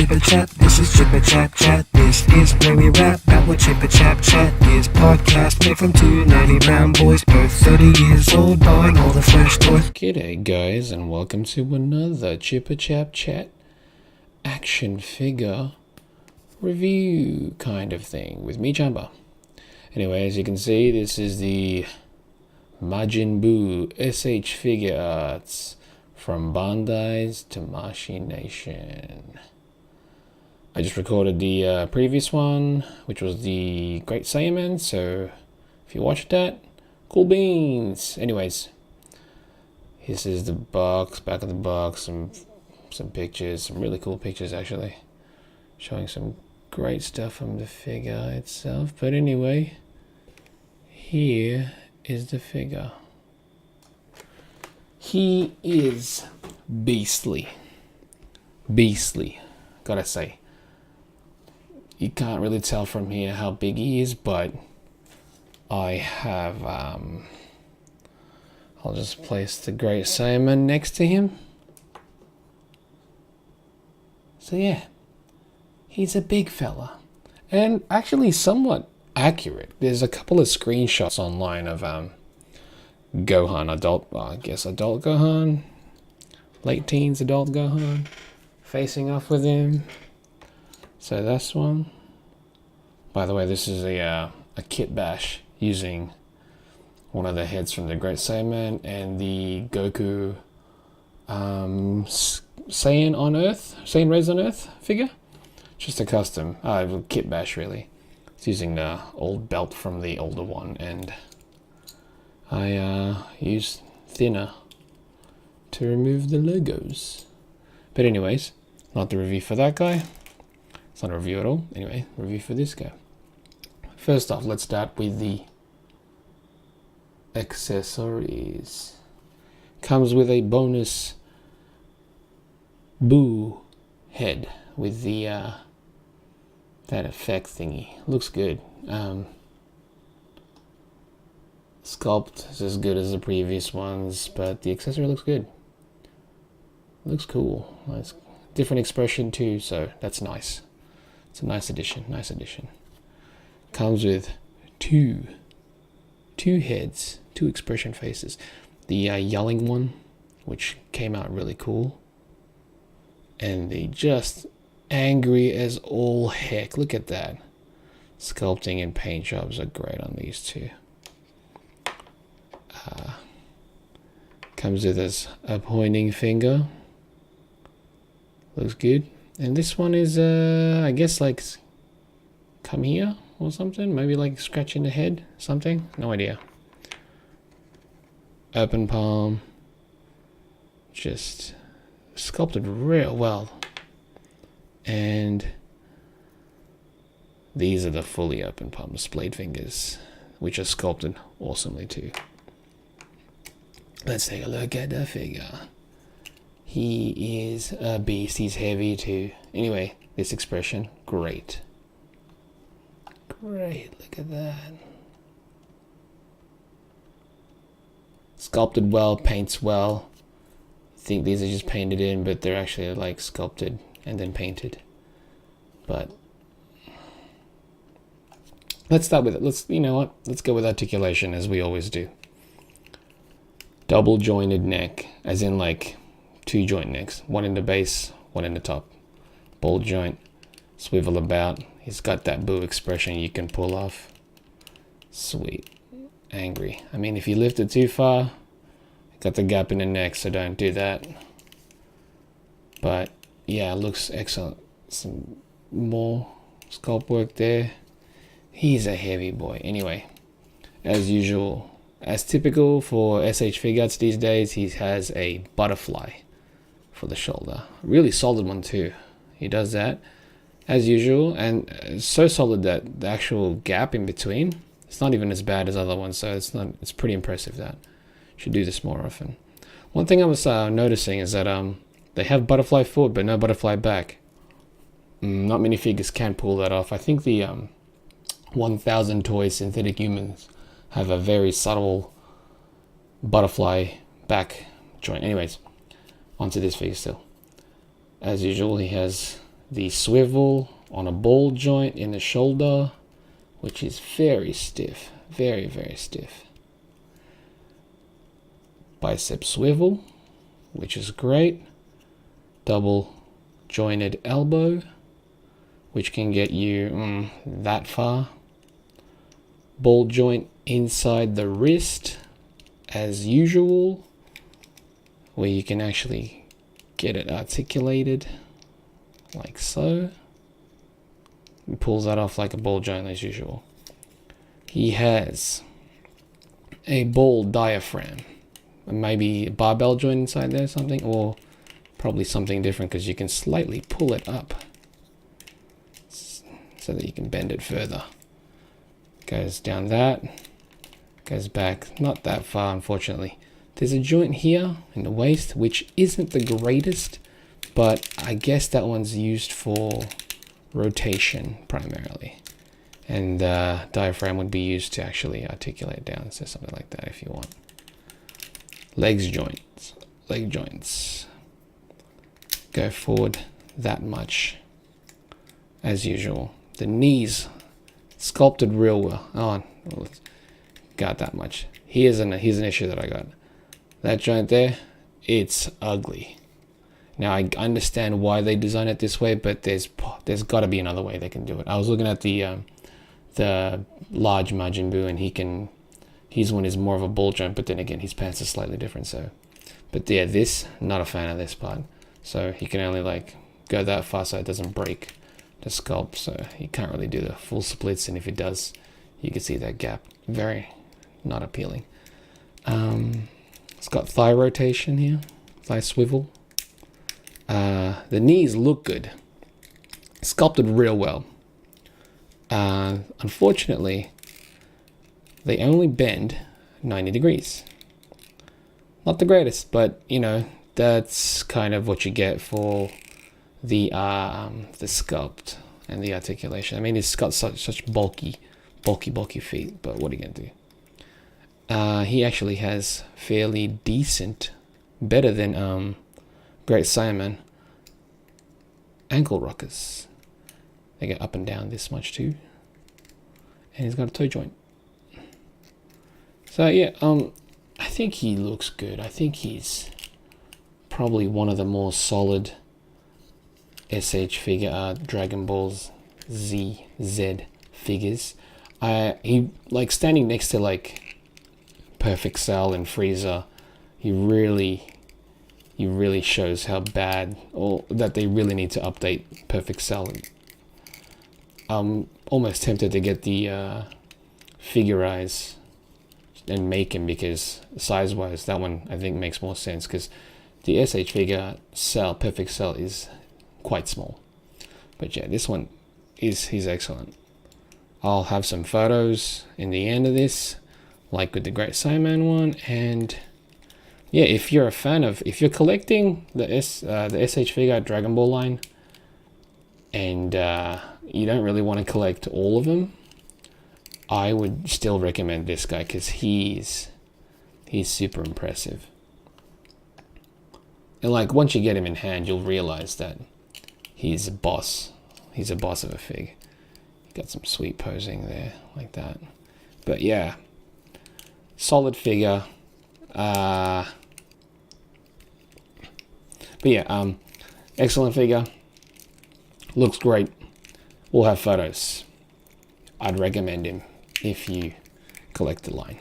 Chippa Chap, this is Chippa Chap Chat. This is where we rap about what Chippa Chap Chat is. Podcast made from two nerdy brown boys, both 30 years old, buying all the fresh toys. G'day guys, and welcome to another Chippa Chap Chat action figure review kind of thing with me, Chamba. Anyway, as you can see, this is the Majin Buu S.H.Figuarts from Bandai's Tamashii Nation. I just recorded the previous one, which was the Great Saiyaman, so if you watched that, cool beans. Anyways, this is the box, back of the box, some pictures, some really cool pictures actually, showing some great stuff from the figure itself. But anyway, here is the figure. He is beastly, gotta say. You can't really tell from here how big he is, but I have I'll just place the Great Saiyaman next to him. So yeah, he's a big fella, and actually somewhat accurate. There's a couple of screenshots online of Gohan, adult Gohan, late teens adult Gohan, facing off with him. So that's one. By the way, this is a kit bash using one of the heads from the Great Saiyaman and the Goku Saiyan Raised on Earth figure. Just a custom kit bash really. It's using the old belt from the older one, and I used thinner to remove the logos. But anyways, not the review for that guy. It's not a review at all. Anyway, review for this guy. First off, let's start with the accessories. Comes with a bonus Buu head with the that effect thingy. Looks good. Sculpt is as good as the previous ones, but the accessory looks good. Looks cool. Nice, different expression too, so that's nice. It's a nice addition. Comes with two heads, two expression faces. The yelling one, which came out really cool, and the just angry as all heck. Look at that. Sculpting and paint jobs are great on these two. Comes with this a pointing finger. Looks good. And this one is I guess like come here or something. Maybe like scratching the head, something. No idea. Open palm. Just sculpted real well. And these are the fully open palm displayed fingers, which are sculpted awesomely too. Let's take a look at the figure. He is a beast. He's heavy too. Anyway, this expression, great. Look at that. Sculpted well, paints well. I think these are just painted in, but they're actually like sculpted and then painted. But let's start with it. Let's go with articulation as we always do. Double jointed neck, as in like two joint necks, one in the base, one in the top. Ball joint, swivel about. He's got that Buu expression you can pull off. Sweet. Angry. I mean, if you lift it too far, got the gap in the neck, so don't do that. But yeah, looks excellent. Some more sculpt work there. He's a heavy boy. Anyway, as usual, as typical for S.H.Figuarts these days, he has a butterfly for the shoulder. Really solid one too. He does that as usual, and so solid that the actual gap in between, it's not even as bad as other ones, so it's pretty impressive. That should do this more often. One thing I was noticing is that they have butterfly foot but no butterfly back. Not many figures can pull that off. I think the 1000 toy synthetic humans have a very subtle butterfly back joint. Anyways, onto this figure still. As usual, he has the swivel on a ball joint in the shoulder, which is very stiff, very, very stiff. Bicep swivel, which is great. Double jointed elbow, which can get you that far. Ball joint inside the wrist, as usual, where you can actually get it articulated like so. He pulls that off like a ball joint as usual. He has a ball diaphragm, maybe a barbell joint inside there, something, or probably something different because you can slightly pull it up so that you can bend it further. Goes down that, goes back, not that far unfortunately. There's a joint here in the waist which isn't the greatest, but I guess that one's used for rotation primarily, and diaphragm would be used to actually articulate down, so something like that if you want. Leg joints go forward that much as usual. The knees sculpted real well. Oh, got that much. Here's an issue that I got. That joint there, it's ugly. Now I understand why they design it this way, but there's got to be another way they can do it. I was looking at the large Majin Buu, and his one is more of a ball joint, but then again his pants are slightly different. So, but yeah, not a fan of this part. So he can only like go that far so it doesn't break the sculpt. So he can't really do the full splits, and if he does, you can see that gap. Very not appealing. It's got thigh rotation here, thigh swivel. The knees look good, sculpted real well. Unfortunately, they only bend 90 degrees. Not the greatest, but you know, that's kind of what you get for the sculpt and the articulation. I mean, it's got such bulky feet, but what are you gonna do? He actually has fairly decent, better than Great Saiyaman, ankle rockers. They go up and down this much too, and he's got a toe joint. So yeah, I think he looks good. I think he's probably one of the more solid S.H.Figuarts Dragon Ball Z figures. He, like, standing next to like Perfect Cell and Frieza, he really shows how bad, or that they really need to update Perfect Cell. I'm almost tempted to get the Figurize and make him, because size wise that one I think makes more sense, because the S.H.Figuarts Cell, Perfect Cell, is quite small. But yeah, this one he's excellent. I'll have some photos in the end of this, like with the Great Saiyaman one. And yeah, if you're collecting the S.H.Figuarts Dragon Ball line, and you don't really want to collect all of them, I would still recommend this guy, because he's super impressive. And like, once you get him in hand, you'll realize that he's a boss. He's a boss of a fig. Got some sweet posing there, like that. But yeah, solid figure. But yeah, excellent figure. Looks great. We'll have photos. I'd recommend him if you collect the line.